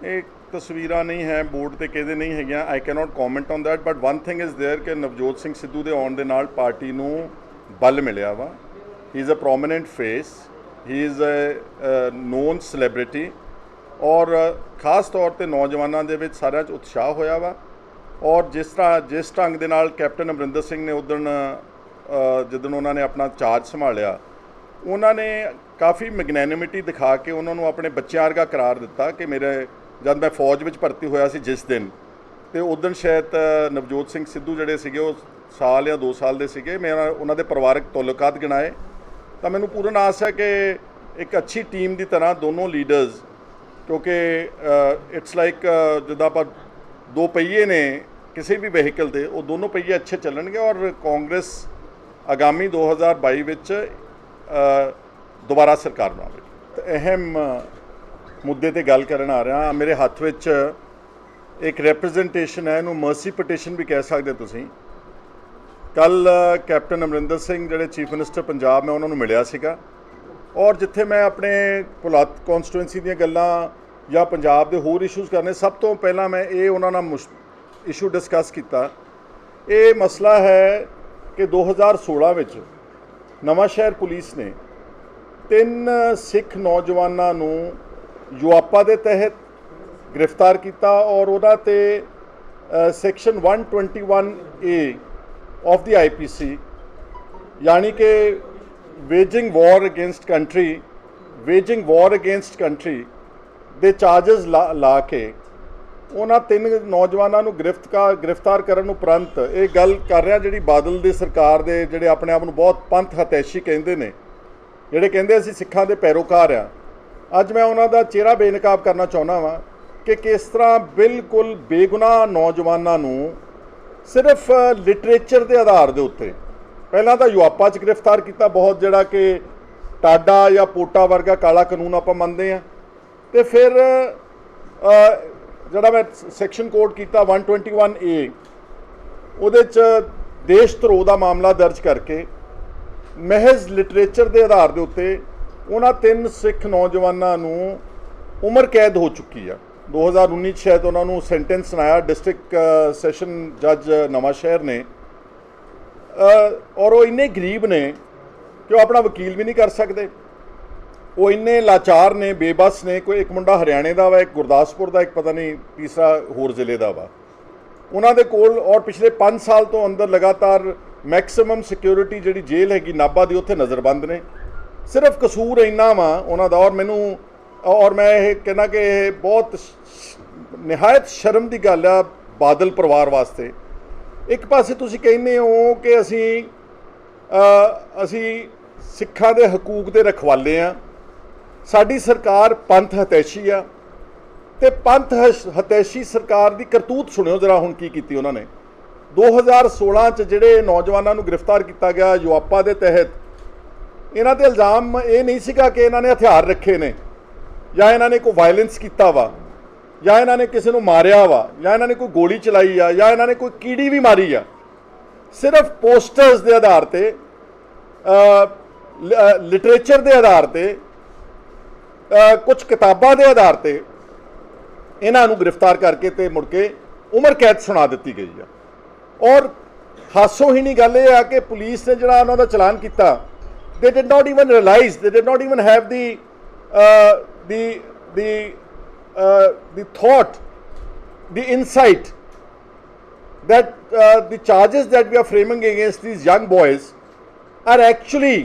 एक तस्वीरां नहीं है बोर्ड ते कहते नहीं है, I cannot comment on that, but one thing is there कि नवजोत ਸਿੰਘ ਸਿੱਧੂ ਦੇ ਆਉਣ ਦੇ ਨਾਲ ਪਾਰਟੀ ਨੂੰ ਬਲ ਮਿਲਿਆ ਵਾ। He is a prominent face, he is a known celebrity ਔਰ ਖਾਸ ਤੌਰ ਤੇ ਨੌਜਵਾਨਾਂ ਦੇ ਵਿੱਚ ਸਾਰਿਆਂ 'ਚ ਉਤਸ਼ਾਹ ਹੋਇਆ ਵਾ। ਔਰ ਜਿਸ ਢੰਗ ਦੇ ਨਾਲ ਕੈਪਟਨ ਅਮਰਿੰਦਰ ਸਿੰਘ ਨੇ ਉਦਣ ਜਿੱਦਣ ਉਹਨਾਂ ਨੇ ਆਪਣਾ ਚਾਰਜ ਸੰਭਾਲਿਆ, ਉਹਨਾਂ ਨੇ ਕਾਫੀ ਮੈਗਨੈਨਿਮਿਟੀ ਦਿਖਾ ਕੇ ਉਹਨਾਂ ਨੂੰ ਆਪਣੇ ਬੱਚਿਆਂ ਵਰਗਾ ਕਰਾਰ ਦਿੱਤਾ ਕਿ ਮੇਰੇ ਜਦ ਮੈਂ ਫੌਜ ਵਿੱਚ ਭਰਤੀ ਹੋਇਆ ਸੀ ਜਿਸ ਦਿਨ, ਤੇ ਉਦਣ ਸ਼ਾਇਦ ਨਵਜੋਤ ਸਿੰਘ ਸਿੱਧੂ ਜਿਹੜੇ ਸੀਗੇ ਉਹ ਸਾਲ ਜਾਂ 2 ਸਾਲ ਦੇ ਸੀਗੇ। ਮੈਂ ਉਹਨਾਂ ਦੇ ਪਰਿਵਾਰਕ ਤਾਲੁਕਾਤ ਗਿਣਾਏ ਤਾਂ ਮੈਨੂੰ ਪੂਰਨ ਆਸ ਹੈ ਕਿ ਇੱਕ ਅੱਛੀ ਟੀਮ ਦੀ ਤਰ੍ਹਾਂ ਦੋਨੋਂ ਲੀਡਰਸ, ਕਿਉਂਕਿ ਇਟਸ ਲਾਈਕ ਜਿੱਦਾਂ ਆਪਾਂ 2 ਪਹੀਏ ਨੇ ਕਿਸੇ ਵੀ ਵਹੀਕਲ ਦੇ, ਉਹ ਦੋਨੋਂ ਪਹੀਏ ਅੱਛੇ ਚੱਲਣਗੇ ਔਰ ਕਾਂਗਰਸ ਆਗਾਮੀ 2022 ਵਿੱਚ ਦੁਬਾਰਾ ਸਰਕਾਰ ਬਣਾਵੇਗੀ। ਅਹਿਮ ਮੁੱਦੇ 'ਤੇ ਗੱਲ ਕਰਨ ਆ ਰਿਹਾ। ਮੇਰੇ ਹੱਥ ਵਿੱਚ ਇੱਕ ਰੈਪਰੈਜ਼ੈਂਟੇਸ਼ਨ ਹੈ, ਇਹਨੂੰ ਮਰਸੀ ਪਟੀਸ਼ਨ ਵੀ ਕਹਿ ਸਕਦੇ ਤੁਸੀਂ। ਕੱਲ੍ਹ ਕੈਪਟਨ ਅਮਰਿੰਦਰ ਸਿੰਘ ਜਿਹੜੇ ਚੀਫ ਮਿਨਿਸਟਰ ਪੰਜਾਬ, ਮੈਂ ਉਹਨਾਂ ਨੂੰ ਮਿਲਿਆ ਸੀਗਾ ਔਰ ਜਿੱਥੇ ਮੈਂ ਆਪਣੇ ਭੁਲਾਤ ਕੌਂਸਟੀਟੂਐਂਸੀ ਦੀਆਂ ਗੱਲਾਂ ਜਾਂ ਪੰਜਾਬ ਦੇ ਹੋਰ ਇਸ਼ੂਜ਼ ਕਰਨੇ, ਸਭ ਤੋਂ ਪਹਿਲਾਂ ਮੈਂ ਇਹ ਉਹਨਾਂ ਨਾਲ ਇਸ਼ੂ ਡਿਸਕਸ ਕੀਤਾ। ਇਹ ਮਸਲਾ ਹੈ ਕਿ 2016 ਵਿੱਚ ਨਵਾਂਸ਼ਹਿਰ ਪੁਲਿਸ ਨੇ 3 ਸਿੱਖ ਨੌਜਵਾਨਾਂ ਨੂੰ ਯੂਆਪਾ ਦੇ ਤਹਿਤ ਗ੍ਰਿਫਤਾਰ ਕੀਤਾ ਔਰ ਉਹਨਾਂ 'ਤੇ section 121A of the IPC यानी कि ਵੇਜਿੰਗ ਵਾਰ ਅਗੇਂਸਟ ਕੰਟਰੀ ਦੇ ਚਾਰਜਸ ਲਾ ਕੇ ਉਹਨਾਂ 3 ਨੌਜਵਾਨਾਂ ਨੂੰ ਗ੍ਰਿਫਤਾਰ ਕਰਨ ਉਪਰੰਤ ਇਹ ਗੱਲ ਕਰ ਰਿਹਾ ਜਿਹੜੀ ਬਾਦਲ ਦੀ ਸਰਕਾਰ ਦੇ ਜਿਹੜੇ ਆਪਣੇ ਆਪ ਨੂੰ ਬਹੁਤ ਪੰਥ ਹਤੈਸ਼ੀ ਕਹਿੰਦੇ ਨੇ, ਜਿਹੜੇ ਕਹਿੰਦੇ ਅਸੀਂ ਸਿੱਖਾਂ ਦੇ ਪੈਰੋਕਾਰ ਆ, ਅੱਜ ਮੈਂ ਉਹਨਾਂ ਦਾ ਚਿਹਰਾ ਬੇਨਕਾਬ ਕਰਨਾ ਚਾਹੁੰਦਾ ਵਾਂ ਕਿ ਕਿਸ ਤਰ੍ਹਾਂ ਬਿਲਕੁਲ ਬੇਗੁਨਾਹ ਨੌਜਵਾਨਾਂ ਨੂੰ ਸਿਰਫ ਲਿਟਰੇਚਰ ਦੇ ਆਧਾਰ ਦੇ ਉੱਤੇ ਪਹਿਲਾਂ ਤਾਂ ਯੂਆਪਾ 'ਚ ਗ੍ਰਿਫਤਾਰ ਕੀਤਾ, ਬਹੁਤ ਜਿਹੜਾ ਕਿ ਟਾਡਾ ਜਾਂ ਪੋਟਾ ਵਰਗਾ ਕਾਲਾ ਕਾਨੂੰਨ ਆਪਾਂ ਮੰਨਦੇ ਹਾਂ, ਅਤੇ ਫਿਰ ਜਿਹੜਾ ਮੈਂ ਸੈਕਸ਼ਨ ਕੋਡ ਕੀਤਾ 121A, ਉਹਦੇ 'ਚ ਦੇਸ਼ ਧਰੋਹ ਦਾ ਮਾਮਲਾ ਦਰਜ ਕਰਕੇ ਮਹਿਜ਼ ਲਿਟਰੇਚਰ ਦੇ ਆਧਾਰ ਦੇ ਉੱਤੇ ਉਹਨਾਂ 3 ਸਿੱਖ ਨੌਜਵਾਨਾਂ ਨੂੰ ਉਮਰ ਕੈਦ ਹੋ ਚੁੱਕੀ ਆ। 2019 ਸ਼ਾਇਦ ਉਹਨਾਂ ਨੂੰ ਸੈਂਟੈਂਸ ਸੁਣਾਇਆ ਡਿਸਟ੍ਰਿਕਟ ਸੈਸ਼ਨ ਜੱਜ ਨਵਾਂਸ਼ਹਿਰ ਨੇ, ਔਰ ਉਹ ਇੰਨੇ ਗਰੀਬ ਨੇ ਕਿ ਉਹ ਆਪਣਾ ਵਕੀਲ ਵੀ ਨਹੀਂ ਕਰ ਸਕਦੇ। ਉਹ ਇੰਨੇ ਲਾਚਾਰ ਨੇ, ਬੇਬਸ ਨੇ। ਕੋਈ ਇੱਕ ਮੁੰਡਾ ਹਰਿਆਣੇ ਦਾ ਵਾ, ਇੱਕ ਗੁਰਦਾਸਪੁਰ ਦਾ, ਇੱਕ ਪਤਾ ਨਹੀਂ ਤੀਸਰਾ ਹੋਰ ਜ਼ਿਲ੍ਹੇ ਦਾ ਵਾ। ਉਹਨਾਂ ਦੇ ਕੋਲ ਔਰ ਪਿਛਲੇ 5 ਸਾਲ ਤੋਂ ਅੰਦਰ ਲਗਾਤਾਰ ਮੈਕਸਿਮਮ ਸਿਕਿਉਰਿਟੀ ਜਿਹੜੀ ਜੇਲ੍ਹ ਹੈਗੀ ਨਾਭਾ ਦੀ, ਉੱਥੇ ਨਜ਼ਰਬੰਦ ਨੇ। ਸਿਰਫ ਕਸੂਰ ਇੰਨਾ ਵਾ ਉਹਨਾਂ ਦਾ। ਔਰ ਮੈਂ ਇਹ ਕਹਿੰਦਾ ਕਿ ਇਹ ਬਹੁਤ ਨਿਹਾਇਤ ਸ਼ਰਮ ਦੀ ਗੱਲ ਆ ਬਾਦਲ ਪਰਿਵਾਰ ਵਾਸਤੇ। ਇੱਕ ਪਾਸੇ ਤੁਸੀਂ ਕਹਿੰਦੇ ਹੋ ਕਿ ਅਸੀਂ ਸਿੱਖਾਂ ਦੇ ਹਕੂਕ ਦੇ ਰਖਵਾਲੇ ਆ, ਸਾਡੀ ਸਰਕਾਰ ਪੰਥ ਹਤੈਸ਼ੀ ਆ, ਅਤੇ ਪੰਥ ਹਤੈਸ਼ੀ ਸਰਕਾਰ ਦੀ ਕਰਤੂਤ ਸੁਣਿਓ ਜ਼ਰਾ ਹੁਣ ਕੀ ਕੀਤੀ ਉਹਨਾਂ ਨੇ। 2016 'ਚ ਜਿਹੜੇ ਨੌਜਵਾਨਾਂ ਨੂੰ ਗ੍ਰਿਫਤਾਰ ਕੀਤਾ ਗਿਆ ਯੂਆਪਾ ਦੇ ਤਹਿਤ, ਇਹਨਾਂ 'ਤੇ ਇਲਜ਼ਾਮ ਇਹ ਨਹੀਂ ਸੀਗਾ ਕਿ ਇਹਨਾਂ ਨੇ ਹਥਿਆਰ ਰੱਖੇ ਨੇ ਜਾਂ ਇਹਨਾਂ ਨੇ ਕੋਈ ਵਾਇਲੈਂਸ ਕੀਤਾ ਵਾ ਜਾਂ ਇਹਨਾਂ ਨੇ ਕਿਸੇ ਨੂੰ ਮਾਰਿਆ ਵਾ ਜਾਂ ਇਹਨਾਂ ਨੇ ਕੋਈ ਗੋਲੀ ਚਲਾਈ ਆ ਜਾਂ ਇਹਨਾਂ ਨੇ ਕੋਈ ਕੀੜੀ ਵੀ ਮਾਰੀ ਆ। ਸਿਰਫ ਪੋਸਟਰਸ ਦੇ ਆਧਾਰ 'ਤੇ, ਲਿਟਰੇਚਰ ਦੇ ਆਧਾਰ 'ਤੇ, ਕੁਝ ਕਿਤਾਬਾਂ ਦੇ ਆਧਾਰ 'ਤੇ ਇਹਨਾਂ ਨੂੰ ਗ੍ਰਿਫਤਾਰ ਕਰਕੇ ਤੇ ਮੁੜ ਕੇ ਉਮਰ ਕੈਦ ਸੁਣਾ ਦਿੱਤੀ ਗਈ ਆ। ਔਰ ਹਾਸੋਹੀਣੀ ਗੱਲ ਇਹ ਆ ਕਿ ਪੁਲਿਸ ਨੇ ਜਿਹੜਾ ਉਹਨਾਂ ਦਾ ਚਲਾਨ ਕੀਤਾ, they did not even realize, they did not even have the thought, the insight that the charges that we are framing against these young boys are actually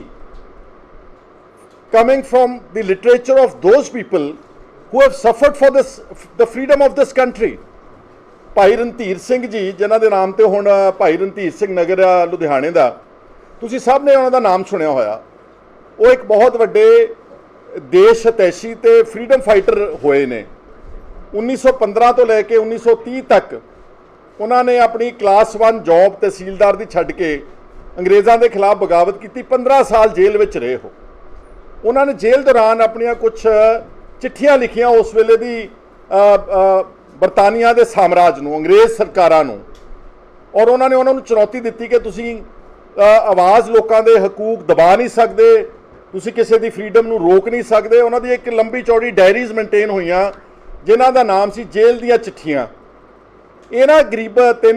coming from the literature of those people who have suffered for the freedom of this country. ਭਾਈ ਰਣਧੀਰ ਸਿੰਘ ਜੀ, ਜਿਨ੍ਹਾਂ ਦੇ ਨਾਮ 'ਤੇ ਹੁਣ ਭਾਈ ਰਣਧੀਰ ਸਿੰਘ ਨਗਰ ਆ ਲੁਧਿਆਣੇ ਦਾ, ਤੁਸੀਂ ਸਭ ਨੇ ਉਹਨਾਂ ਦਾ ਨਾਮ ਸੁਣਿਆ ਹੋਇਆ। ਉਹ ਇੱਕ ਬਹੁਤ ਵੱਡੇ ਦੇਸ਼ ਹਤੈਸ਼ੀ ਅਤੇ ਫਰੀਡਮ ਫਾਈਟਰ ਹੋਏ ਨੇ। 1915 ਤੋਂ ਲੈ ਕੇ 1930 ਤੱਕ ਉਹਨਾਂ ਨੇ ਆਪਣੀ ਕਲਾਸ 1 ਜੌਬ ਤਹਿਸੀਲਦਾਰ ਦੀ ਛੱਡ ਕੇ ਅੰਗਰੇਜ਼ਾਂ ਦੇ ਖਿਲਾਫ ਬਗਾਵਤ ਕੀਤੀ। 15 ਸਾਲ ਜੇਲ੍ਹ ਵਿੱਚ ਰਹੇ ਹੋ। ਉਹਨਾਂ ਨੇ ਜੇਲ੍ਹ ਦੌਰਾਨ ਆਪਣੀਆਂ ਕੁਝ ਚਿੱਠੀਆਂ ਲਿਖੀਆਂ ਉਸ ਵੇਲੇ ਦੀ ਬਰਤਾਨੀਆ ਦੇ ਸਾਮਰਾਜ ਨੂੰ, ਅੰਗਰੇਜ਼ ਸਰਕਾਰਾਂ ਨੂੰ, ਔਰ ਉਹਨਾਂ ਨੂੰ ਚੁਣੌਤੀ ਦਿੱਤੀ ਕਿ ਤੁਸੀਂ ਆਵਾਜ਼ ਲੋਕਾਂ ਦੇ ਹਕੂਕ ਦਬਾ ਨਹੀਂ ਸਕਦੇ, ਤੁਸੀਂ ਕਿਸੇ ਦੀ ਫਰੀडम ਨੂੰ ਰੋਕ ਨਹੀਂ ਸਕਦੇ। ਉਹਨਾਂ ਦੀ ਇੱਕ ਲੰਬੀ ਚੌੜੀ ਡਾਇਰੀਜ਼ ਮੇਨਟੇਨ ਹੋਈਆਂ जिन्हां दा नाम सी जेल दीयां चिट्ठियां। इन्हां गरीब तीन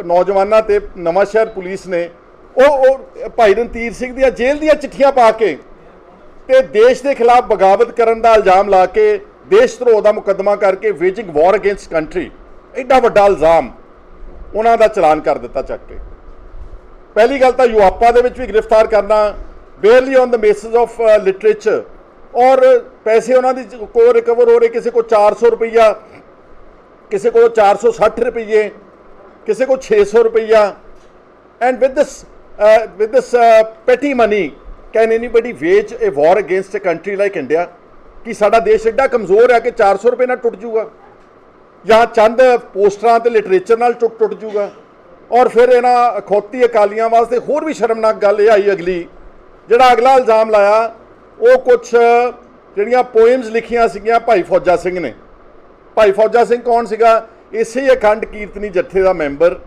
नौजवानों ते नवांशहर पुलिस ने ਉਹ ਭਾਈ ਰਣਧੀਰ ਸਿੰਘ ਦੀਆਂ ਜੇਲ੍ਹ ਦੀਆਂ ਚਿੱਠੀਆਂ ਪਾ ਕੇ ਤੇ ਦੇਸ਼ ਦੇ ਖਿਲਾਫ ਬਗਾਵਤ ਕਰਨ ਦਾ ਇਲਜ਼ਾਮ ਲਾ ਕੇ ਦੇਸ਼ ਧਰੋਹ ਦਾ ਮੁਕੱਦਮਾ ਕਰਕੇ ਵੇਜਿੰਗ ਵਾਰ ਅਗੇਂਸਟ ਕੰਟਰੀ, ਐਡਾ ਵੱਡਾ ਇਲਜ਼ਾਮ ਉਹਨਾਂ ਦਾ ਚਲਾਨ ਕਰ ਦਿੱਤਾ ਚੱਕ ਕੇ। ਪਹਿਲੀ ਗੱਲ ਤਾਂ ਯੂਆਪਾ ਦੇ ਵਿੱਚ ਵੀ ਗ੍ਰਿਫਤਾਰ ਕਰਨਾ barely on the basis of literature, ਔਰ ਪੈਸੇ ਉਹਨਾਂ ਦੀ ਕੋਲ ਰਿਕਵਰ ਹੋ ਰਹੇ, ਕਿਸੇ को 400 रुपया, किसी को 460 रुपये, किसी को 600 रुपया। And with this petty money, can anybody wage a war against a country like India? कि साडा देश एडा कमज़ोर है कि 400 रुपये नाल टुट जूगा, या चंद पोस्टरां ते लिटरेचर नाल टुट जूगा। और फिर इन्हां अखौती अकालियां वास्ते होर भी शर्मनाक गल ये आई अगली, जिहड़ा अगला इल्ज़ाम लाया वो कुछ जिहड़ियां पोएम्स लिखियां सीगियां भाई फौजा सिंह ने। भाई फौजा सिंह कौन सीगा? इसे अखंड कीर्तनी जत्थे का मैंबर,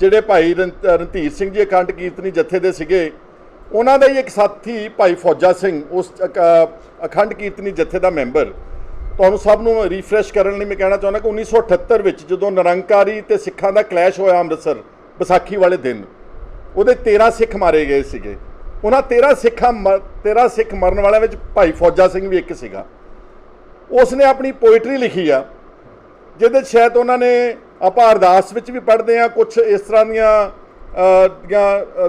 ਜਿਹੜੇ ਭਾਈ ਰਣਧੀਰ ਸਿੰਘ ਜੀ ਅਖੰਡ ਕੀਰਤਨੀ ਜਥੇ ਦੇ ਸੀਗੇ, ਉਹਨਾਂ ਦਾ ਹੀ ਇੱਕ ਸਾਥੀ ਭਾਈ ਫੌਜਾ ਸਿੰਘ ਉਸ ਅਖੰਡ ਕੀਰਤਨੀ ਜਥੇ ਦਾ ਮੈਂਬਰ। ਤੁਹਾਨੂੰ ਸਭ ਨੂੰ ਰੀਫਰੈਸ਼ ਕਰਨ ਲਈ ਮੈਂ ਕਹਿਣਾ ਚਾਹੁੰਦਾ ਕਿ 1978 ਵਿੱਚ ਜਦੋਂ ਨਿਰੰਕਾਰੀ ਤੇ ਸਿੱਖਾਂ ਦਾ ਕਲੈਸ਼ ਹੋਇਆ ਅੰਮ੍ਰਿਤਸਰ ਵਿਸਾਖੀ ਵਾਲੇ ਦਿਨ, ਉਹਦੇ 13 ਸਿੱਖ ਮਾਰੇ ਗਏ ਸੀਗੇ। ਉਹਨਾਂ 13 ਸਿੱਖ ਮਰਨ ਵਾਲਿਆਂ ਵਿੱਚ ਭਾਈ ਫੌਜਾ ਸਿੰਘ ਵੀ ਇੱਕ ਸੀਗਾ। ਉਸਨੇ ਆਪਣੀ ਪੋਇਟਰੀ ਲਿਖੀ ਆ ਜਿਹਦੇ ਸ਼ਾਇਦ ਉਹਨਾਂ ਨੇ ਆਪਾਂ ਅਰਦਾਸ ਵਿੱਚ ਵੀ ਪੜ੍ਹਦੇ ਹਾਂ, ਕੁਛ ਇਸ ਤਰ੍ਹਾਂ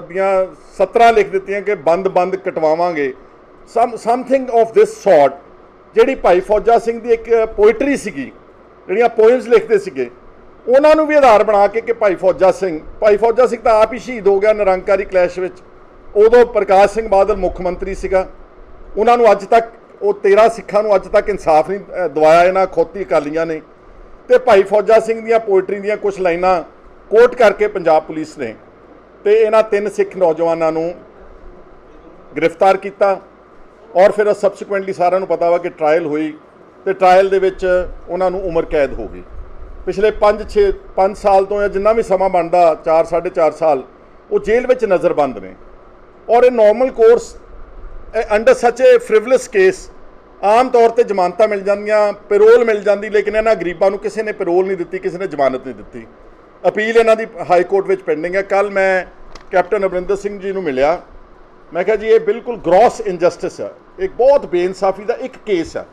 ਦੀਆਂ ਸਤਰਾਂ ਲਿਖ ਦਿੱਤੀਆਂ ਕਿ ਬੰਦ ਬੰਦ ਕਟਵਾਵਾਂਗੇ, ਸਮਥਿੰਗ ਆਫ ਦਿਸ ਸੌਰਟ, ਜਿਹੜੀ ਭਾਈ ਫੌਜਾ ਸਿੰਘ ਦੀ ਇੱਕ ਪੋਇਟਰੀ ਸੀਗੀ, ਜਿਹੜੀਆਂ ਪੋਇਮਸ ਲਿਖਦੇ ਸੀਗੇ, ਉਹਨਾਂ ਨੂੰ ਵੀ ਆਧਾਰ ਬਣਾ ਕੇ ਕਿ ਭਾਈ ਫੌਜਾ ਸਿੰਘ ਤਾਂ ਆਪ ਹੀ ਸ਼ਹੀਦ ਹੋ ਗਿਆ ਨਿਰੰਕਾਰੀ ਕਲੈਸ਼ ਵਿੱਚ। ਉਦੋਂ ਪ੍ਰਕਾਸ਼ ਸਿੰਘ ਬਾਦਲ ਮੁੱਖ ਮੰਤਰੀ ਸੀਗਾ। ਉਹਨਾਂ ਨੂੰ ਅੱਜ ਤੱਕ ਉਹ 13 ਸਿੱਖਾਂ ਨੂੰ ਅੱਜ ਤੱਕ ਇਨਸਾਫ ਨਹੀਂ ਦਿਵਾਇਆ ਇਹਨਾਂ ਖੋਤੀ ਅਕਾਲੀਆਂ ਨੇ। ਤੇ ਭਾਈ ਫੌਜਾ ਸਿੰਘ ਦੀਆਂ ਪੋਇਟਰੀ ਦੀਆਂ ਕੁਝ ਲਾਈਨਾਂ ਕੋਟ ਕਰਕੇ ਪੰਜਾਬ ਪੁਲਿਸ ਨੇ ਤੇ ਇਹਨਾਂ 3 ਸਿੱਖ ਨੌਜਵਾਨਾਂ ਨੂੰ ਗ੍ਰਿਫਤਾਰ ਕੀਤਾ। ਔਰ ਫਿਰ ਸਬਸੀਕੁਐਂਟਲੀ ਸਾਰਿਆਂ ਨੂੰ ਪਤਾ ਵਾ ਕਿ ਟਰਾਇਲ ਹੋਈ ਤੇ ਟਰਾਇਲ ਦੇ ਵਿੱਚ ਉਹਨਾਂ ਨੂੰ ਉਮਰ ਕੈਦ ਹੋ ਗਈ। ਪਿਛਲੇ 5 ਸਾਲ ਤੋਂ ਜਾਂ ਜਿੰਨਾ ਵੀ ਸਮਾਂ ਬਣਦਾ 4 ਸਾਢੇ 4 ਸਾਲ ਉਹ ਜੇਲ੍ਹ ਵਿੱਚ ਨਜ਼ਰਬੰਦ ਨੇ। ਔਰ ਇਹ ਨੋਰਮਲ ਕੋਰਸ ਅੰਡਰ ਸੱਚ ਏ ਫ੍ਰਿਵਲਸ ਕੇਸ ਆਮ ਤੌਰ ਤੇ ਜ਼ਮਾਨਤਾਂ ਮਿਲ ਜਾਂਦੀਆਂ, ਪੈਰੋਲ ਮਿਲ ਜਾਂਦੀ, ਲੇਕਿਨ ਇਹਨਾਂ ਗਰੀਬਾਂ ਨੂੰ ਕਿਸੇ ਨੇ ਪੈਰੋਲ ਨਹੀਂ ਦਿੱਤੀ, ਕਿਸੇ ਨੇ ਜ਼ਮਾਨਤ ਨਹੀਂ ਦਿੱਤੀ। ਅਪੀਲ ਇਹਨਾਂ ਦੀ ਹਾਈ ਕੋਰਟ ਵਿੱਚ ਪੈਂਡਿੰਗ ਹੈ। ਕੱਲ੍ਹ ਮੈਂ ਕੈਪਟਨ ਅਮਰਿੰਦਰ ਸਿੰਘ ਜੀ ਨੂੰ ਮਿਲਿਆ, ਮੈਂ ਕਿਹਾ ਜੀ ਇਹ ਬਿਲਕੁਲ ਗ੍ਰੋਸ ਇਨਜਸਟਿਸ ਹੈ, ਇੱਕ ਬਹੁਤ ਬੇਇਨਸਾਫੀ ਦਾ ਇੱਕ ਕੇਸ ਹੈ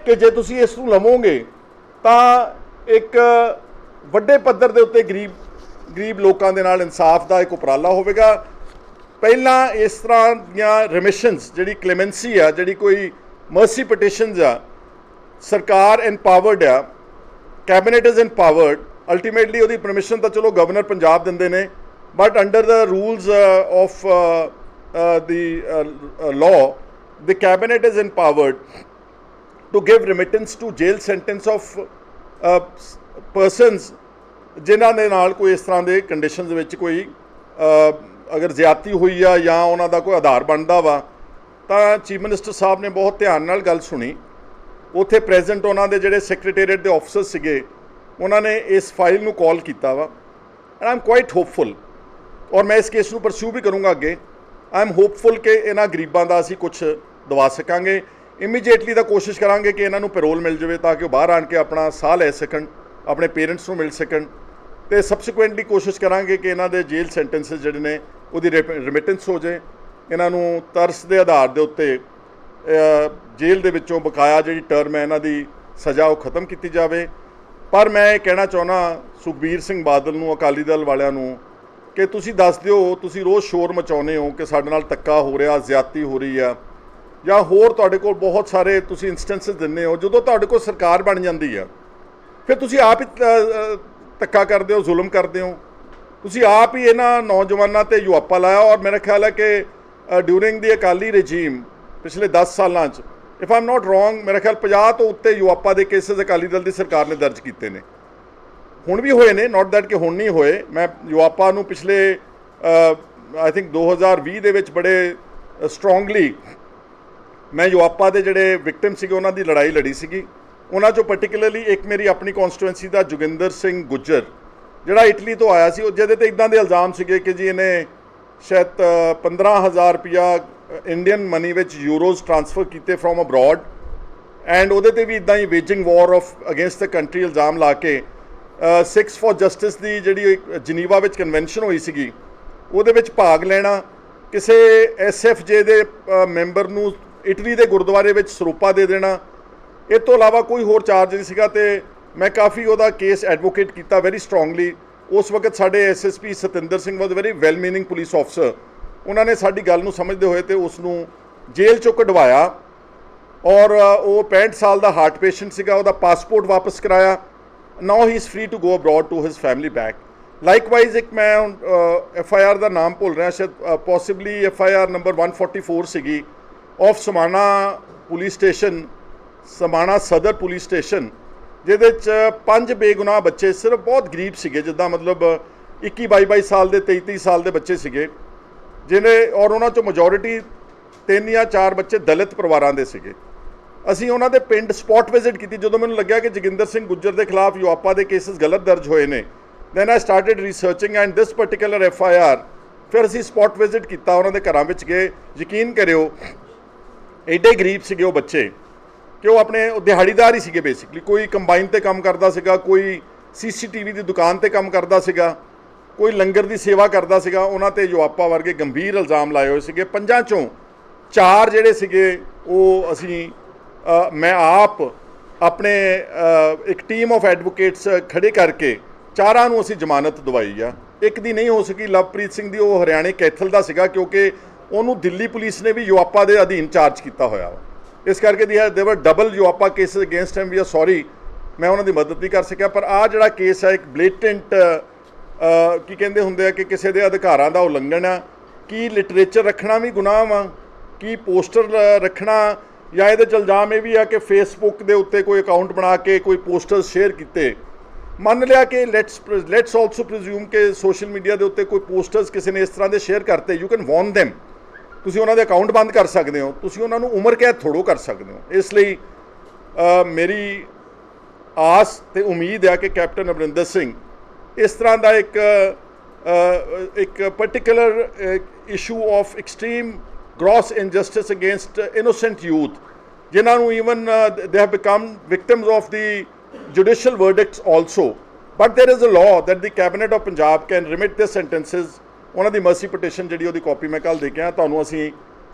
ਕਿ ਜੇ ਤੁਸੀਂ ਇਸ ਨੂੰ ਲਵੋਗੇ ਤਾਂ ਇੱਕ ਵੱਡੇ ਪੱਧਰ ਦੇ ਉੱਤੇ ਗਰੀਬ ਲੋਕਾਂ ਦੇ ਨਾਲ ਇਨਸਾਫ ਦਾ ਇੱਕ ਉਪਰਾਲਾ ਹੋਵੇਗਾ। ਪਹਿਲਾਂ ਇਸ ਤਰ੍ਹਾਂ ਦੀਆਂ ਰਿਮਿਸ਼ਨਸ, ਜਿਹੜੀ ਕਲੇਮੈਂਸੀ ਆ, ਜਿਹੜੀ ਕੋਈ ਮਰਸੀ ਪਟੀਸ਼ਨਸ ਆ, ਸਰਕਾਰ ਐਨਪਾਵਰਡ ਆ, ਕੈਬਨਿਟ ਇਜ਼ ਐਨਪਾਵਰਡ। ਅਲਟੀਮੇਟਲੀ ਉਹਦੀ ਪਰਮਿਸ਼ਨ ਤਾਂ ਚਲੋ ਗਵਰਨਰ ਪੰਜਾਬ ਦਿੰਦੇ ਨੇ, but under the rules of the law the cabinet is empowered to give remittance to jail sentence of persons ਜਿਨ੍ਹਾਂ ਦੇ ਨਾਲ ਕੋਈ ਇਸ ਤਰ੍ਹਾਂ ਦੇ ਕੰਡੀਸ਼ਨਸ ਵਿੱਚ ਕੋਈ ਅਗਰ ਜ਼ਿਆਦਤੀ ਹੋਈ ਆ ਜਾਂ ਉਹਨਾਂ ਦਾ ਕੋਈ ਆਧਾਰ ਬਣਦਾ ਵਾ। ਤਾਂ ਚੀਫ ਮਿਨਿਸਟਰ ਸਾਹਿਬ ਨੇ ਬਹੁਤ ਧਿਆਨ ਨਾਲ ਗੱਲ ਸੁਣੀ। ਉੱਥੇ ਪ੍ਰੈਜ਼ੈਂਟ ਉਹਨਾਂ ਦੇ ਜਿਹੜੇ ਸੈਕਟਰੀਏਟ ਦੇ ਆਫਿਸਰ ਸੀਗੇ, ਉਹਨਾਂ ਨੇ ਇਸ ਫਾਈਲ ਨੂੰ ਕਾਲ ਕੀਤਾ ਵਾ। And I am quite hopeful, ਔਰ ਮੈਂ ਇਸ ਕੇਸ ਨੂੰ ਪਰਸਿਊ ਵੀ ਕਰੂੰਗਾ ਅੱਗੇ। ਆਈ ਐਮ ਹੋਪਫੁਲ ਕਿ ਇਹਨਾਂ ਗਰੀਬਾਂ ਦਾ ਅਸੀਂ ਕੁਛ ਦਵਾ ਸਕਾਂਗੇ। ਇਮੀਡੀਏਟਲੀ ਤਾਂ ਕੋਸ਼ਿਸ਼ ਕਰਾਂਗੇ ਕਿ ਇਹਨਾਂ ਨੂੰ ਪੈਰੋਲ ਮਿਲ ਜਾਵੇ ਤਾਂ ਕਿ ਉਹ ਬਾਹਰ ਆਣ ਕੇ ਆਪਣਾ ਸਾਹ ਲੈ ਸਕਣ, ਆਪਣੇ ਪੇਰੈਂਟਸ ਨੂੰ ਮਿਲ ਸਕਣ। ਤੇ ਸਬਸੀਕੁਐਂਟਲੀ ਕੋਸ਼ਿਸ਼ ਕਰਾਂਗੇ ਕਿ ਇਹਨਾਂ ਦੇ ਜੇਲ੍ਹ ਸੈਂਟੈਂਸਸ ਜਿਹੜੇ ਨੇ ਉਹਦੀ ਰਿਮਿਟੈਂਸ ਹੋ ਜਾਏ। ਇਹਨਾਂ ਨੂੰ ਤਰਸ ਦੇ ਆਧਾਰ ਦੇ ਉੱਤੇ ਜੇਲ੍ਹ ਦੇ ਵਿੱਚੋਂ ਬਕਾਇਆ ਜਿਹੜੀ ਟਰਮ ਹੈ ਇਹਨਾਂ ਦੀ ਸਜ਼ਾ ਉਹ ਖਤਮ ਕੀਤੀ ਜਾਵੇ। ਪਰ ਮੈਂ ਇਹ ਕਹਿਣਾ ਚਾਹੁੰਦਾ ਸੁਖਬੀਰ ਸਿੰਘ ਬਾਦਲ ਨੂੰ, ਅਕਾਲੀ ਦਲ ਵਾਲਿਆਂ ਨੂੰ, ਕਿ ਤੁਸੀਂ ਦੱਸ ਦਿਓ, ਤੁਸੀਂ ਰੋਜ਼ ਸ਼ੋਰ ਮਚਾਉਂਦੇ ਹੋ ਕਿ ਸਾਡੇ ਨਾਲ ਧੱਕਾ ਹੋ ਰਿਹਾ, ਜ਼ਿਆਦਤੀ ਹੋ ਰਹੀ ਆ, ਜਾਂ ਹੋਰ ਤੁਹਾਡੇ ਕੋਲ ਬਹੁਤ ਸਾਰੇ ਤੁਸੀਂ ਇੰਸਟੈਂਸਿਸ ਦਿੰਦੇ ਹੋ। ਜਦੋਂ ਤੁਹਾਡੇ ਕੋਲ ਸਰਕਾਰ ਬਣ ਜਾਂਦੀ ਆ ਫਿਰ ਤੁਸੀਂ ਆਪ ਹੀ ਧੱਕਾ ਕਰਦੇ ਹੋ, ਜ਼ੁਲਮ ਕਰਦੇ ਹੋ। ਤੁਸੀਂ ਆਪ ਹੀ ਇਹਨਾਂ ਨੌਜਵਾਨਾਂ 'ਤੇ ਯੂਆਪਾ ਲਾਇਆ। ਔਰ ਮੇਰਾ ਖਿਆਲ ਹੈ ਕਿ ਡਿਊਰਿੰਗ ਦੀ ਅਕਾਲੀ ਰਜੀਮ ਪਿਛਲੇ 10 ਸਾਲਾਂ 'ਚ, if I am not wrong, ਮੇਰਾ ਖਿਆਲ 50 ਤੋਂ ਉੱਤੇ ਯੂਆਪਾ ਦੇ ਕੇਸਿਸ ਅਕਾਲੀ ਦਲ ਦੀ ਸਰਕਾਰ ਨੇ ਦਰਜ ਕੀਤੇ ਨੇ। ਹੁਣ ਵੀ ਹੋਏ ਨੇ, ਨਾਟ ਦੈਟ ਕਿ ਹੁਣ ਨਹੀਂ ਹੋਏ। ਮੈਂ ਯੂਆਪਾ ਨੂੰ ਪਿਛਲੇ ਆਈ ਥਿੰਕ 2020 ਦੇ ਵਿੱਚ ਬੜੇ ਸਟਰੋਂਗਲੀ ਮੈਂ ਯੂਆਪਾ ਦੇ ਜਿਹੜੇ ਵਿਕਟਿਮ ਸੀਗੇ ਉਹਨਾਂ ਦੀ ਲੜਾਈ ਲੜੀ ਸੀਗੀ। ਉਹਨਾਂ 'ਚੋਂ ਪਰਟੀਕੁਲਰਲੀ ਇੱਕ ਮੇਰੀ ਆਪਣੀ ਕੌਂਸਟੀਟੂਐਂਸੀ ਦਾ ਜੋਗਿੰਦਰ ਸਿੰਘ ਗੁੱਜਰ, ਜਿਹੜਾ ਇਟਲੀ ਤੋਂ ਆਇਆ ਸੀ, ਉਹ ਜਿਹਦੇ 'ਤੇ ਇੱਦਾਂ ਦੇ ਇਲਜ਼ਾਮ ਸੀਗੇ ਕਿ ਜੀ ਇਹਨੇ ਸ਼ਾਇਦ 15,000 ਰੁਪਇਆ ਇੰਡੀਅਨ ਮਨੀ ਵਿੱਚ ਯੂਰੋਜ਼ ਟ੍ਰਾਂਸਫਰ ਕੀਤੇ ਫਰੋਮ ਅਬਰੋਡ ਐਂਡ ਉਹਦੇ ਤੇ ਵੀ ਇਦਾਂ ਹੀ waging war of against the country ਇਲਜ਼ਾਮ ਲਾ ਕੇ ਸਿਕਸ ਫॉर ਜਸਟਿਸ ਦੀ ਜਿਹੜੀ ਜਨੀਵਾ ਵਿੱਚ ਕਨਵੈਨਸ਼ਨ ਹੋਈ ਸੀਗੀ ਉਹਦੇ ਵਿੱਚ ਭਾਗ ਲੈਣਾ, ਕਿਸੇ SFJ ਦੇ ਮੈਂਬਰ ਨੂੰ ਇਟਲੀ ਦੇ ਗੁਰਦੁਆਰੇ ਵਿੱਚ ਸਰੂਪਾ ਦੇ ਦੇਣਾ, ਇਹ ਤੋਂ ਇਲਾਵਾ ਕੋਈ ਹੋਰ ਚਾਰਜ ਨਹੀਂ ਸੀਗਾ। ਤੇ ਮੈਂ ਕਾਫੀ ਉਹਦਾ ਕੇਸ ਐਡਵੋਕੇਟ ਕੀਤਾ ਵੈਰੀ ਸਟਰੋਂਗਲੀ। ਉਸ ਵਕਤ ਸਾਡੇ SSP Satinder Singh was very well meaning police officer, ਉਹਨਾਂ ਨੇ ਸਾਡੀ ਗੱਲ ਨੂੰ ਸਮਝਦੇ ਹੋਏ ਤੇ ਉਸ ਨੂੰ ਜੇਲ੍ਹ ਚੋਂ ਕਢਵਾਇਆ ਔਰ ਉਹ 65 ਸਾਲ ਦਾ ਹਾਰਟ ਪੇਸ਼ੈਂਟ ਸੀਗਾ, ਉਹਦਾ ਪਾਸਪੋਰਟ ਵਾਪਸ ਕਰਾਇਆ। Now he is free to go abroad to his family back. Likewise ਇੱਕ ਮੈਂ ਹੁਣ FIR ਦਾ ਨਾਮ ਭੁੱਲ ਰਿਹਾ, ਸ਼ਾਇਦ ਪੋਸੀਬਲੀ FIR ਨੰਬਰ 144 ਸੀਗੀ of Samana police station, Samana ਸਦਰ ਪੁਲਿਸ ਸਟੇਸ਼ਨ, ਜਿਹਦੇ 'ਚ 5 ਬੇਗੁਨਾਹ ਬੱਚੇ, ਸਿਰਫ ਬਹੁਤ ਗਰੀਬ ਸੀਗੇ, ਜਿੱਦਾਂ ਮਤਲਬ 21-22 ਸਾਲ ਦੇ 23-23 ਸਾਲ ਦੇ ਬੱਚੇ ਸੀਗੇ, ਜਿਹਨੇ ਔਰ ਉਹਨਾਂ 'ਚੋਂ ਮੈਜੋਰਿਟੀ 3 ਜਾਂ 4 ਬੱਚੇ ਦਲਿਤ ਪਰਿਵਾਰਾਂ ਦੇ ਸੀਗੇ। ਅਸੀਂ ਉਹਨਾਂ ਦੇ ਪਿੰਡ ਸਪੌਟ ਵਿਜ਼ਿਟ ਕੀਤੀ। ਜਦੋਂ ਮੈਨੂੰ ਲੱਗਿਆ ਕਿ ਜੋਗਿੰਦਰ ਸਿੰਘ ਗੁੱਜਰ ਦੇ ਖਿਲਾਫ ਯੂਆਪਾ ਦੇ ਕੇਸਿਸ ਗਲਤ ਦਰਜ ਹੋਏ ਨੇ, then I started researching and this particular FIR। ਫਿਰ ਅਸੀਂ ਸਪੌਟ ਵਿਜ਼ਿਟ ਕੀਤਾ, ਉਹਨਾਂ ਦੇ ਘਰਾਂ ਵਿੱਚ ਗਏ। ਯਕੀਨ ਕਰਿਓ ਐਡੇ ਗਰੀਬ ਸੀਗੇ ਉਹ ਬੱਚੇ ਕਿ ਉਹ ਆਪਣੇ ਦਿਹਾੜੀਦਾਰ ਹੀ ਸੀਗੇ ਬੇਸਿਕਲੀ। ਕੋਈ ਕੰਬਾਈਨ ਤੇ ਕੰਮ ਕਰਦਾ ਸੀਗਾ, ਕੋਈ CCTV ਦੀ ਦੁਕਾਨ ਤੇ ਕੰਮ ਕਰਦਾ ਸੀਗਾ, ਕੋਈ ਲੰਗਰ ਦੀ ਸੇਵਾ ਕਰਦਾ ਸੀਗਾ। ਉਹਨਾਂ ਤੇ ਯੂਆਪਾ ਵਰਗੇ ਗੰਭੀਰ ਇਲਜ਼ਾਮ ਲਾਏ ਹੋਏ ਸੀਗੇ। 5 ਚੋਂ 4 ਜਿਹੜੇ ਸੀਗੇ ਉਹ ਅਸੀਂ ਮੈਂ ਆਪ ਆਪਣੇ ਇੱਕ ਟੀਮ ਆਫ ਐਡਵੋਕੇਟਸ ਖੜੇ ਕਰਕੇ 4 ਨੂੰ ਅਸੀਂ ਜ਼ਮਾਨਤ ਦਵਾਈ ਆ। ਇੱਕ ਦੀ ਨਹੀਂ ਹੋ ਸਕੀ, ਲਵਪ੍ਰੀਤ ਸਿੰਘ ਦੀ, ਉਹ ਹਰਿਆਣੇ ਕੈਥਲ ਦਾ ਸੀਗਾ, ਕਿਉਂਕਿ ਉਹਨੂੰ ਦਿੱਲੀ ਪੁਲਿਸ ਨੇ ਵੀ ਯੂਆਪਾ ਦੇ ਅਧੀਨ ਚਾਰਜ ਕੀਤਾ ਹੋਇਆ ਵਾ। ਇਸ ਕਰਕੇ there are double UAPA cases against him. We are sorry, ਮੈਂ ਉਹਨਾਂ ਦੀ ਮਦਦ ਨਹੀਂ ਕਰ ਸਕਿਆ। ਪਰ ਆਹ ਜਿਹੜਾ ਕੇਸ ਹੈ ਇੱਕ ਬਲੇਟੈਂਟ ਕੀ ਕਹਿੰਦੇ ਹੁੰਦੇ ਆ ਕਿ ਕਿਸੇ ਦੇ ਅਧਿਕਾਰਾਂ ਦਾ ਉਲੰਘਣ ਆ। ਕੀ ਲਿਟਰੇਚਰ ਰੱਖਣਾ ਵੀ ਗੁਨਾਹ ਵਾ? ਕੀ ਪੋਸਟਰ ਰੱਖਣਾ? ਜਾਂ ਇਹਦੇ 'ਚ ਇਲਜ਼ਾਮ ਇਹ ਵੀ ਆ ਕਿ ਫੇਸਬੁੱਕ ਦੇ ਉੱਤੇ ਕੋਈ ਅਕਾਊਂਟ ਬਣਾ ਕੇ ਕੋਈ ਪੋਸਟਰ ਸ਼ੇਅਰ ਕੀਤੇ। ਮੰਨ ਲਿਆ ਕਿ ਲੈਟਸ ਆਲਸੋ ਪ੍ਰੀਜ਼ਿਊਮ ਕਿ ਸੋਸ਼ਲ ਮੀਡੀਆ ਦੇ ਉੱਤੇ ਕੋਈ ਪੋਸਟਰਸ ਕਿਸੇ ਨੇ ਇਸ ਤਰ੍ਹਾਂ ਦੇ ਸ਼ੇਅਰ ਕਰਤੇ, ਯੂ ਕੈਨ ਵਾਰਨ ਦੈਮ। ਤੁਸੀਂ ਉਹਨਾਂ ਦੇ ਅਕਾਊਂਟ ਬੰਦ ਕਰ ਸਕਦੇ ਹੋ, ਤੁਸੀਂ ਉਹਨਾਂ ਨੂੰ ਉਮਰ ਕੈਦ ਥੋੜ੍ਹੋ ਕਰ ਸਕਦੇ ਹੋ। ਇਸ ਲਈ ਮੇਰੀ ਆਸ ਤੇ ਉਮੀਦ ਹੈ ਕਿ ਕੈਪਟਨ ਅਮਰਿੰਦਰ ਸਿੰਘ ਇਸ ਤਰ੍ਹਾਂ ਦਾ ਇੱਕ particular issue of extreme gross injustice against innocent youth, ਜਿਨ੍ਹਾਂ ਨੂੰ even they have become victims of the judicial verdicts also, but there is a law that the cabinet of Punjab can remit their sentences। ਉਹਨਾਂ ਦੀ Mercy petition ਜਿਹੜੀ ਉਹਦੀ copy ਮੈਂ ਕੱਲ੍ਹ ਦੇ ਕੇ ਆਇਆ ਤੁਹਾਨੂੰ, ਅਸੀਂ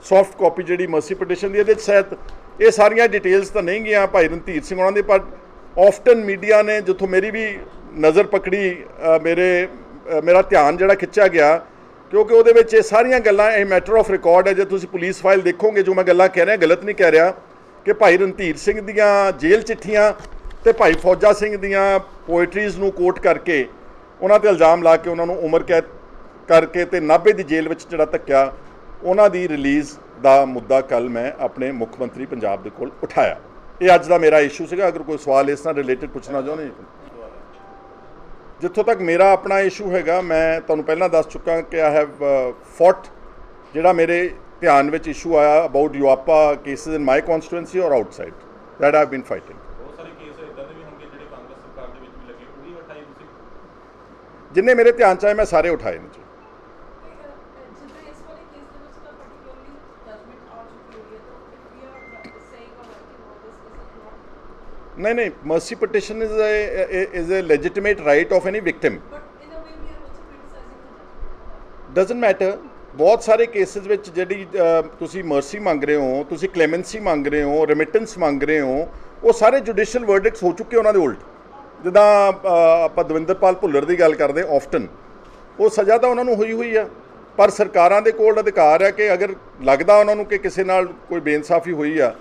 ਸੌਫਟ ਕਾਪੀ ਜਿਹੜੀ ਮਰਸੀ ਪਟੀਸ਼ਨ ਦੀ, ਇਹਦੇ 'ਚ ਸ਼ਾਇਦ ਇਹ ਸਾਰੀਆਂ ਡਿਟੇਲਸ ਤਾਂ ਨਹੀਂ ਗਈਆਂ ਭਾਈ ਰਣਧੀਰ ਸਿੰਘ ਉਹਨਾਂ ਦੀ, ਪਰ ਆਫਟਨ ਮੀਡੀਆ ਨੇ ਜਿੱਥੋਂ ਮੇਰੀ ਵੀ ਨਜ਼ਰ ਪਕੜੀ, ਮੇਰਾ ਧਿਆਨ ਜਿਹੜਾ ਖਿੱਚਿਆ ਗਿਆ, ਕਿਉਂਕਿ ਉਹਦੇ ਵਿੱਚ ਇਹ ਸਾਰੀਆਂ ਗੱਲਾਂ ਇਹ ਮੈਟਰ ਆਫ ਰਿਕਾਰਡ ਹੈ। ਜੇ ਤੁਸੀਂ ਪੁਲਿਸ ਫਾਈਲ ਦੇਖੋਗੇ, ਜੋ ਮੈਂ ਗੱਲਾਂ ਕਹਿ ਰਿਹਾ ਗਲਤ ਨਹੀਂ ਕਹਿ ਰਿਹਾ, ਕਿ ਭਾਈ ਰਣਧੀਰ ਸਿੰਘ ਦੀਆਂ ਜੇਲ੍ਹ ਚਿੱਠੀਆਂ ਤੇ ਭਾਈ ਫੌਜਾ ਸਿੰਘ ਦੀਆਂ ਪੋਇਟਰੀਜ਼ ਨੂੰ ਕੋਟ ਕਰਕੇ ਉਹਨਾਂ ਤੇ ਇਲਜ਼ਾਮ ਲਾ ਕੇ ਉਹਨਾਂ ਨੂੰ ਉਮਰ ਕੈਦ ਕਰਕੇ ਤੇ ਨਾਭੇ ਦੀ ਜੇਲ੍ਹ ਵਿੱਚ ਜਿਹੜਾ ਧੱਕਿਆ, ਉਹਨਾਂ ਦੀ ਰਿਲੀਜ਼ ਦਾ ਮੁੱਦਾ ਕੱਲ੍ਹ ਮੈਂ ਆਪਣੇ ਮੁੱਖ ਮੰਤਰੀ ਪੰਜਾਬ ਦੇ ਕੋਲ ਉਠਾਇਆ। ਇਹ ਅੱਜ ਦਾ ਮੇਰਾ ਇਸ਼ੂ ਸੀਗਾ। ਅਗਰ ਕੋਈ ਸਵਾਲ ਇਸ ਨਾਲ ਰਿਲੇਟਡ ਪੁੱਛਣਾ ਚਾਹੁੰਦੇ, ਜਿੱਥੋਂ ਤੱਕ ਮੇਰਾ ਆਪਣਾ ਇਸ਼ੂ ਹੈਗਾ, ਮੈਂ ਤੁਹਾਨੂੰ ਪਹਿਲਾਂ ਦੱਸ ਚੁੱਕਾ ਕਿ ਆਈ ਹੈਵ ਫੌਟ, ਜਿਹੜਾ ਮੇਰੇ ਧਿਆਨ ਵਿੱਚ ਇਸ਼ੂ ਆਇਆ ਅਬਾਊਟ ਯੂਆਪਾ ਕੇਸਿਸ ਇਨ ਮਾਈ ਕੌਂਸਟੀਟੂਐਂਸੀ ਔਰ outside, that I have been fighting. ਬਹੁਤ ਸਾਰੇ ਕੇਸ ਇਦਾਂ ਦੇ ਵੀ ਹੋਣਗੇ ਜਿਹੜੇ ਕਾਂਗਰਸ ਸਰਕਾਰ ਦੇ ਵਿੱਚ ਵੀ ਲੱਗੇ, ਉਹ ਵੀ ਉਠਾਏ ਤੁਸੀਂ? ਜਿੰਨੇ ਮੇਰੇ ਧਿਆਨ 'ਚ ਆਏ ਮੈਂ ਸਾਰੇ ਉਠਾਏ ਨੇ ਜੀ। नहीं, mercy petition is a legitimate right of any victim. But in a way we are also criticizing the judge. Doesn't matter. ਬਹੁਤ ਸਾਰੇ ਕੇਸਿਸ ਵਿੱਚ ਜਿਹੜੀ ਤੁਸੀਂ ਮਰਸੀ ਮੰਗ ਰਹੇ ਹੋ, ਤੁਸੀਂ ਕਲੇਮੈਂਸੀ ਮੰਗ ਰਹੇ ਹੋ, ਰੈਮਿਟੈਂਸ ਮੰਗ ਰਹੇ ਹੋ, ਉਹ ਸਾਰੇ ਜੁਡੀਸ਼ੀਅਲ ਵਰਡਿਕਟਸ ਹੋ ਚੁੱਕੇ ਉਹਨਾਂ ਦੇ ਉਲਟ। ਜਿੱਦਾਂ ਆਪਾਂ ਦਵਿੰਦਰਪਾਲ ਭੁੱਲਰ ਦੀ ਗੱਲ ਕਰਦੇ ਆਫਟਨ, ਉਹ ਸਜ਼ਾ ਤਾਂ ਉਹਨਾਂ ਨੂੰ ਹੋਈ ਆ, ਪਰ ਸਰਕਾਰਾਂ ਦੇ ਕੋਲ ਅਧਿਕਾਰ ਹੈ ਕਿ ਅਗਰ ਲੱਗਦਾ ਉਹਨਾਂ ਨੂੰ ਕਿ ਕਿਸੇ ਨਾਲ ਕੋਈ ਬੇਇਨਸਾਫੀ ਹੋਈ ਆ,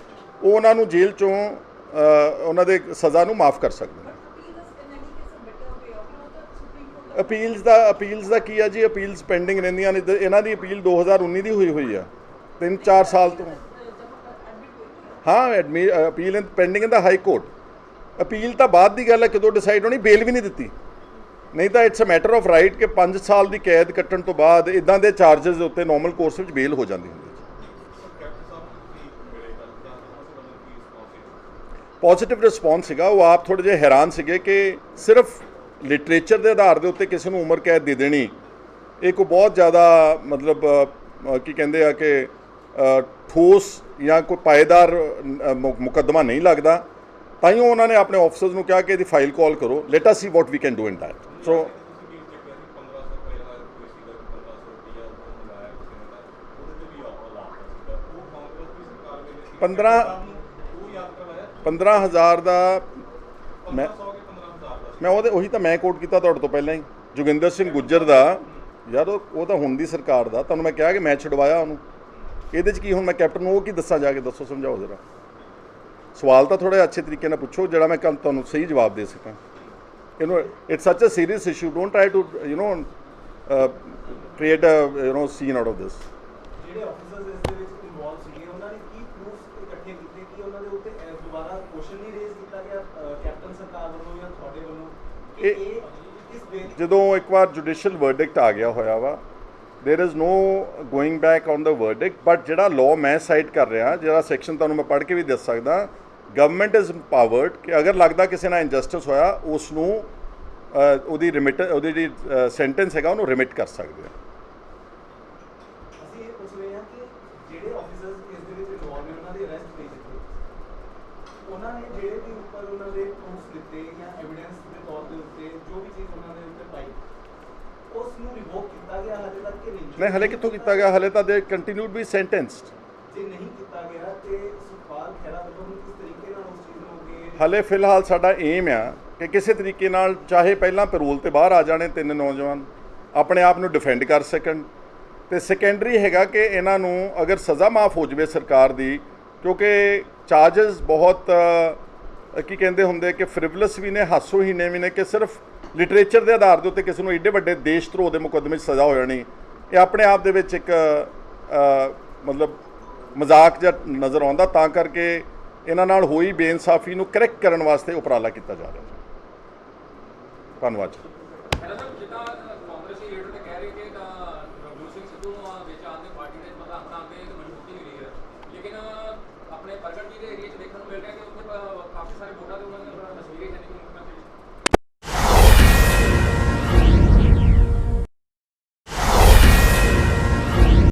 ਉਹ ਉਹਨਾਂ ਨੂੰ ਜੇਲ੍ਹ 'ਚੋਂ ਉਹਨਾਂ ਦੇ ਸਜ਼ਾ ਨੂੰ ਮਾਫ ਕਰ ਸਕਦੇ ਨੇ। ਅਪੀਲਸ ਦਾ ਕੀ ਆ ਜੀ? ਅਪੀਲਸ ਪੈਂਡਿੰਗ ਰਹਿੰਦੀਆਂ ਨੇ। ਇਹਨਾਂ ਦੀ ਅਪੀਲ 2019 ਦੀ ਹੋਈ ਆ, 3-4 ਸਾਲ ਤੋਂ। ਹਾਂ, ਅਪੀਲ ਪੈਂਡਿੰਗ ਇਨ ਦਾ ਹਾਈ ਕੋਰਟ। ਅਪੀਲ ਤਾਂ ਬਾਅਦ ਦੀ ਗੱਲ ਹੈ, ਕਦੋਂ ਡਿਸਾਈਡ ਹੋਣੀ। ਬੇਲ ਵੀ ਨਹੀਂ ਦਿੱਤੀ, ਨਹੀਂ ਤਾਂ it's a matter of right ਕਿ 5 ਸਾਲ ਦੀ ਕੈਦ ਕੱਟਣ ਤੋਂ ਬਾਅਦ ਇੱਦਾਂ ਦੇ ਚਾਰਜਸ ਦੇ ਉੱਤੇ ਨਾਰਮਲ ਕੋਰਸ ਵਿੱਚ ਬੇਲ ਹੋ ਜਾਂਦੀ ਹੁੰਦੀ। ਪੋਜ਼ੀਟਿਵ ਰਿਸਪੌਂਸ ਸੀਗਾ। ਉਹ ਆਪ ਥੋੜ੍ਹੇ ਜਿਹੇ ਹੈਰਾਨ ਸੀਗੇ ਕਿ ਸਿਰਫ ਲਿਟਰੇਚਰ ਦੇ ਆਧਾਰ ਦੇ ਉੱਤੇ ਕਿਸੇ ਨੂੰ ਉਮਰ ਕੈਦ ਦੇ ਦੇਣੀ, ਇਹ ਕੋਈ ਬਹੁਤ ਜ਼ਿਆਦਾ ਮਤਲਬ ਕੀ ਕਹਿੰਦੇ ਆ ਕਿ ਠੋਸ ਜਾਂ ਕੋਈ ਪਾਏਦਾਰ ਮੁਕੱਦਮਾ ਨਹੀਂ ਲੱਗਦਾ, ਤਾਂ ਹੀ ਉਹਨਾਂ ਨੇ ਆਪਣੇ ਆਫਿਸਰਸ ਨੂੰ ਕਿਹਾ ਕਿ ਇਹਦੀ ਫਾਈਲ ਕਾਲ ਕਰੋ, let us see what we can do in that. So 15,000 ਦਾ ਮੈਂ ਉਹੀ ਤਾਂ ਮੈਂ ਕੋਟ ਕੀਤਾ ਤੁਹਾਡੇ ਤੋਂ ਪਹਿਲਾਂ ਹੀ, ਜੋਗਿੰਦਰ ਸਿੰਘ ਗੁੱਜਰ ਦਾ। ਯਾਰ ਉਹ ਤਾਂ ਹੁਣ ਦੀ ਸਰਕਾਰ ਦਾ, ਤੁਹਾਨੂੰ ਮੈਂ ਕਿਹਾ ਕਿ ਮੈਂ ਛਡਵਾਇਆ ਉਹਨੂੰ, ਇਹਦੇ 'ਚ ਕੀ ਹੁਣ ਮੈਂ ਕੈਪਟਨ ਨੂੰ ਉਹ ਕੀ ਦੱਸਾਂ ਜਾ ਕੇ, ਦੱਸੋ ਸਮਝਾਓ ਜ਼ਰਾ। ਸਵਾਲ ਤਾਂ ਥੋੜ੍ਹਾ ਅੱਛੇ ਤਰੀਕੇ ਨਾਲ ਪੁੱਛੋ ਜਿਹੜਾ ਮੈਂ ਕੱਲ ਤੁਹਾਨੂੰ ਸਹੀ ਜਵਾਬ ਦੇ ਸਕਾਂ। It's such a serious issue, don't try to create a scene out of this. ਜਿਹੜੇ ਆਫੀਸਰਸ ਇਸ ਦੇ ਵਿੱਚ ਇਨਵੋਲਵ ਸੀਗੇ ਉਹਨਾਂ ਨੇ ਕੀ ਪ੍ਰੂਫ ਇਕੱਠੇ ਕੀਤੇ ਕਿ ਉਹਨਾਂ ਦੇ ਉੱਤੇ ਦੁਬਾਰਾ ਕੁਐਸਚਨ ਨਹੀਂ ਰੇਜ਼ ਕੀਤਾ ਗਿਆ ਕੈਪਟਨ ਸਰਕਾਰ ਵੱਲੋਂ ਜਾਂ ਤੁਹਾਡੇ ਵੱਲੋਂ ਕਿ ਇਹ ਕਿਸ ਬੇਸ ਜਦੋਂ ਇੱਕ ਵਾਰ ਜੁਡੀਸ਼ੀਅਲ ਵਰਡਿਕਟ ਆ ਗਿਆ ਹੋਇਆ ਵਾ, there is no going back on the verdict. But ਜਿਹੜਾ ਲਾਅ ਮੈਂ ਸਾਈਟ ਕਰ ਰਿਹਾ, ਜਿਹੜਾ ਸੈਕਸ਼ਨ ਤੁਹਾਨੂੰ ਮੈਂ ਪੜ੍ਹ ਕੇ ਵੀ ਦੱਸ ਸਕਦਾ, ਗਵਰਨਮੈਂਟ ਇਜ਼ ਪਾਵਰਡ ਕਿ ਅਗਰ ਲੱਗਦਾ ਕਿਸੇ ਨਾਲ ਇਨਜਸਟਿਸ ਹੋਇਆ ਉਸ ਨੂੰ ਉਹਦੀ ਜਿਹੜੀ ਸੈਂਟੈਂਸ ਹੈਗਾ ਉਹਨੂੰ ਰਿਮਿਟ ਕਰ ਸਕਦੇ ਆ। ਅਸੀਂ ਇਹ ਪੁੱਛ ਰਹੇ ਹਾਂ ਕਿ ਜਿਹੜੇ ਆਫੀਸਰਸ ਇਸ ਦੇ ਵਿੱਚ ਇਨਵੋਲਵ ਨੇ ਉਹਨਾਂ ਦੇ ਅਰੈਸਟ ਨਹੀਂ ਕੀਤੇ, ਉਹਨਾਂ ਨੇ ਜਿਹੜੇ ਵੀ ਉੱਪਰ ਉਹਨਾਂ ਦੇ ਪ੍ਰੂਫ ਦਿੱਤੇ ਜਾਂ ਐਵੀਡੈਂਸ ਦੇ ਤੌਰ ਦੇ ਉੱਤੇ ਜੋ ਵੀ ਚੀਜ਼ ਉਹਨਾਂ ਦੇ ਉੱਤੇ ਪਾਈ, ਉਸ ਨੂੰ ਰਿਵੋਕ ਕੀਤਾ ਗਿਆ ਹਾਲੇ ਤੱਕ ਕਿ ਨਹੀਂ? ਹਲੇ ਕਿੱਥੋਂ ਕੀਤਾ ਗਿਆ, ਹਲੇ ਤਾਂ ਦੇ ਕੰਟੀਨਿਊਡ ਬੀ ਸੈਂਟੈਂਸਡ। ਜੇ ਨਹੀਂ ਕੀਤਾ ਗਿਆ ਤੇ ਸੁਖਪਾਲ ਖਹਿਰਾ ਵੱਲੋਂ ਹੁਣ ਕਿਸ ਤਰੀਕੇ ਨਾਲ ਉਸ ਚੀਜ਼ ਨੂੰ ਅੱਗੇ ਹਲੇ ਫਿਲਹਾਲ ਸਾਡਾ ਏਮ ਆ ਕਿ ਕਿਸੇ ਤਰੀਕੇ ਨਾਲ ਚਾਹੇ ਪਹਿਲਾਂ ਪੈਰੋਲ ਤੇ ਬਾਹਰ ਆ ਜਾਣੇ ਤਿੰਨ ਨੌਜਵਾਨ, ਆਪਣੇ ਆਪ ਨੂੰ ਡਿਫੈਂਡ ਕਰ ਸਕਣ, ਤੇ ਸੈਕੰਡਰੀ ਹੈਗਾ ਕਿ ਇਹਨਾਂ ਨੂੰ ਅਗਰ ਸਜ਼ਾ ਮਾਫ ਹੋ ਜਾਵੇ ਸਰਕਾਰ ਦੀ, ਕਿਉਂਕਿ ਚਾਰਜਸ ਬਹੁਤ ਕੀ ਕਹਿੰਦੇ ਹੁੰਦੇ ਕਿ ਫ੍ਰਿਵਲਸ ਵੀ ਨੇ, ਹਾਸੋਹੀਣੇ ਵੀ ਨੇ, ਕਿ ਸਿਰਫ ਲਿਟਰੇਚਰ ਦੇ ਆਧਾਰ ਦੇ ਉੱਤੇ ਕਿਸੇ ਨੂੰ ਏਡੇ ਵੱਡੇ ਦੇਸ਼ ਧਰੋਹ ਦੇ ਮੁਕੱਦਮੇ 'ਚ ਸਜ਼ਾ ਹੋ ਜਾਣੀ, ਇਹ ਆਪਣੇ ਆਪ ਦੇ ਵਿੱਚ ਇੱਕ ਮਤਲਬ ਮਜ਼ਾਕ ਜਿਹਾ ਨਜ਼ਰ ਆਉਂਦਾ। ਤਾਂ ਕਰਕੇ ਇਹਨਾਂ ਨਾਲ ਹੋਈ ਬੇਇਨਸਾਫੀ ਨੂੰ ਕਰੈਕਟ ਕਰਨ ਵਾਸਤੇ ਉਪਰਾਲਾ ਕੀਤਾ ਜਾ ਰਿਹਾ। ਧੰਨਵਾਦ। ਜਿੱਦਾਂ ਕਾਂਗਰਸੀ ਲੀਡਰ ਨੇ ਕਹਿ ਰਹੇ ਕਿ ਨਵਜੋਤ ਸਿੰਘ ਸਿੱਧੂ ਨੂੰ ਵਿੱਚ ਆਉਣ ਦੇ